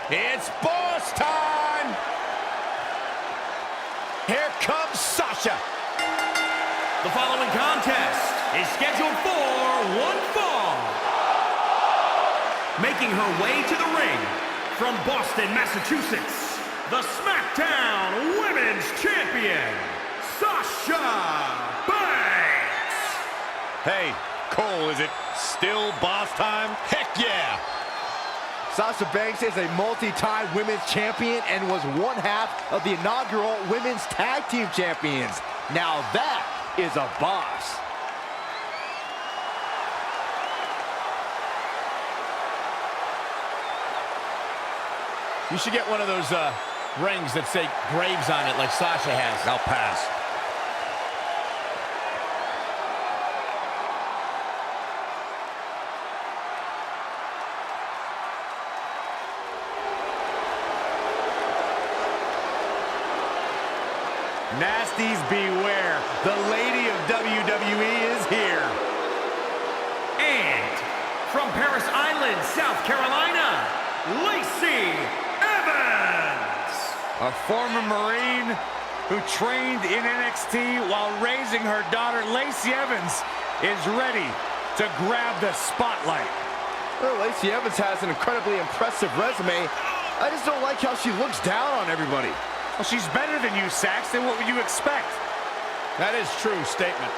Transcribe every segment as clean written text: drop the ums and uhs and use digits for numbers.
It's boss time! Here comes Sasha. The following contest is scheduled for one fall. Making her way to the ring from Boston, Massachusetts, the SmackDown Women's Champion, Sasha Banks. Hey, Cole, is it still boss time? Heck yeah! Sasha Banks is a multi-time women's champion and was one half of the inaugural women's tag team champions. Now that is a boss. You should get one of those rings that say Graves on it like Sasha has. I'll pass. Nasties beware. The lady of WWE is here. And from Paris Island, South Carolina, Lacey Evans. A former Marine who trained in NXT while raising her daughter, Lacey Evans, is ready to grab the spotlight. Well, Lacey Evans has an incredibly impressive resume. I just don't like how she looks down on everybody. Well, she's better than you, Saxton. What would you expect? That is true statement.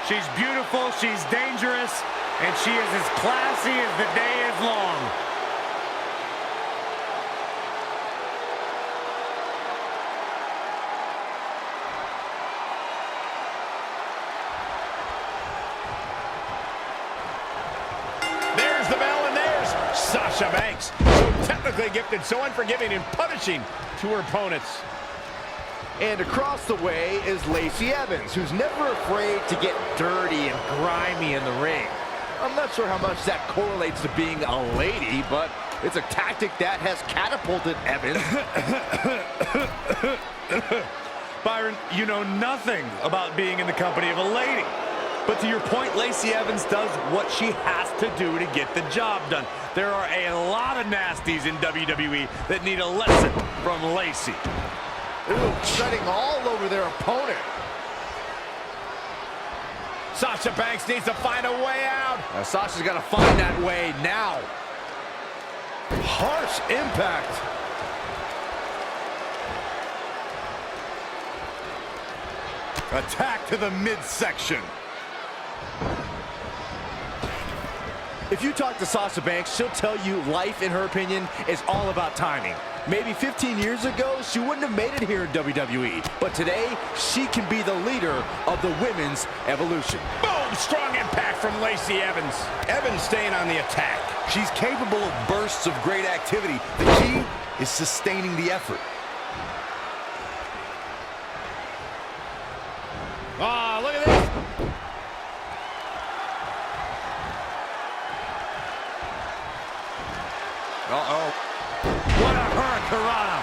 She's beautiful, she's dangerous, and she is as classy as the day is long. There's the bell, and there's Sasha Banks. So technically gifted, so unforgiving and punishing to her opponents. And across the way is Lacey Evans, who's never afraid to get dirty and grimy in the ring. I'm not sure how much that correlates to being a lady, but it's a tactic that has catapulted Evans. Byron, you know nothing about being in the company of a lady. But to your point, Lacey Evans does what she has to do to get the job done. There are a lot of nasties in WWE that need a lesson from Lacey. Ooh, treading all over their opponent. Sasha Banks needs to find a way out. Now, Sasha's got to find that way now. Harsh impact. Attack to the midsection. If you talk to Sasha Banks, she'll tell you life, in her opinion, is all about timing. Maybe 15 years ago, she wouldn't have made it here in WWE. But today, she can be the leader of the women's evolution. Boom! Strong impact from Lacey Evans. Evans staying on the attack. She's capable of bursts of great activity. The key is sustaining the effort. Ah, look at this. Uh-oh. What a hurricanrana.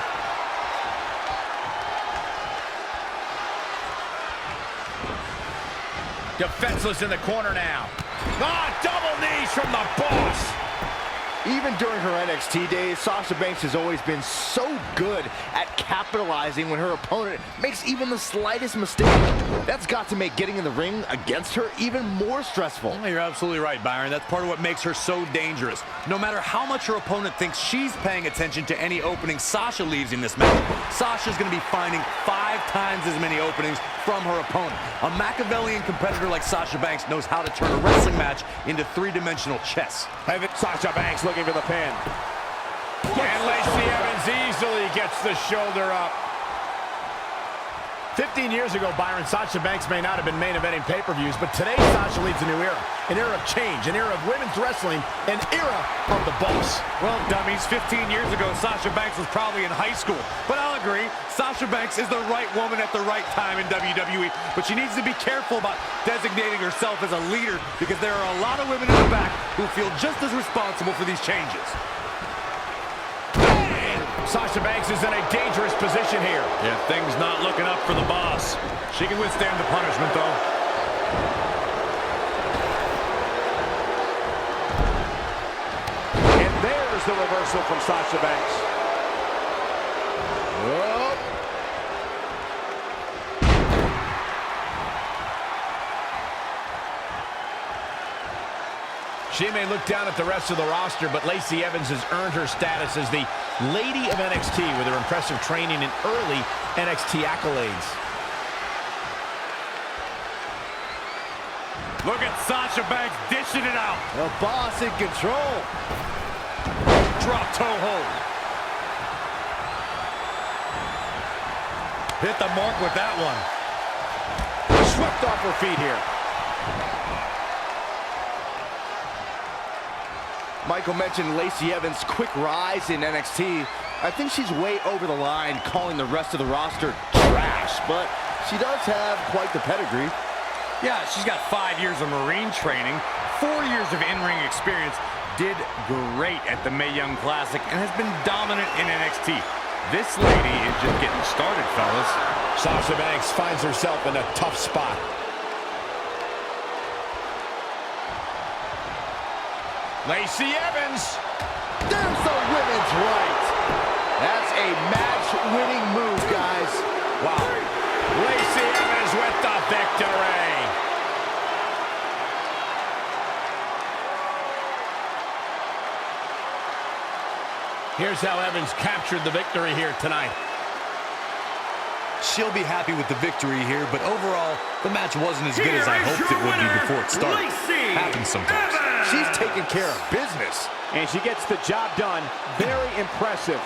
Defenseless in the corner now. Ah, double knees from the boss. Even during her NXT days, Sasha Banks has always been so good at capitalizing when her opponent makes even the slightest mistake. That's got to make getting in the ring against her even more stressful. Well, you're absolutely right, Byron. That's part of what makes her so dangerous. No matter how much her opponent thinks she's paying attention to any opening Sasha leaves in this match, Sasha's going to be finding 5 times as many openings from her opponent. A Machiavellian competitor like Sasha Banks knows how to turn a wrestling match into 3-dimensional chess. Sasha Banks looking for the pin. And Lacey Evans easily gets the shoulder up. 15 years ago, Byron, Sasha Banks may not have been main eventing pay-per-views, but today Sasha leads a new era. An era of change, an era of women's wrestling, an era of the boss. Well, dummies, 15 years ago, Sasha Banks was probably in high school. But I'll agree, Sasha Banks is the right woman at the right time in WWE, but she needs to be careful about designating herself as a leader, because there are a lot of women in the back who feel just as responsible for these changes. Sasha Banks is in a dangerous position here. Yeah, things not looking up for the boss. She can withstand the punishment, though. there's the reversal from Sasha Banks. Oh. She may look down at the rest of the roster, but Lacey Evans has earned her status as the Lady of NXT with her impressive training and early NXT accolades. Look at Sasha Banks dishing it out. The boss in control. Drop toe hold. Hit the mark with that one. Swept off her feet here. Michael mentioned Lacey Evans' quick rise in NXT. I think she's way over the line calling the rest of the roster trash, but she does have quite the pedigree. Yeah, she's got 5 years of Marine training, 4 years of in-ring experience, did great at the Mae Young Classic, and has been dominant in NXT. This lady is just getting started, fellas. Sasha Banks finds herself in a tough spot. Lacey Evans. There's the women's right. That's a match-winning move, guys. Wow. Lacey Evans with the victory. Here's how Evans captured the victory here tonight. She'll be happy with the victory here, but overall, the match wasn't as good as I hoped it would be before it started. Happens sometimes. She's taking care of business. And she gets the job done. Very impressive.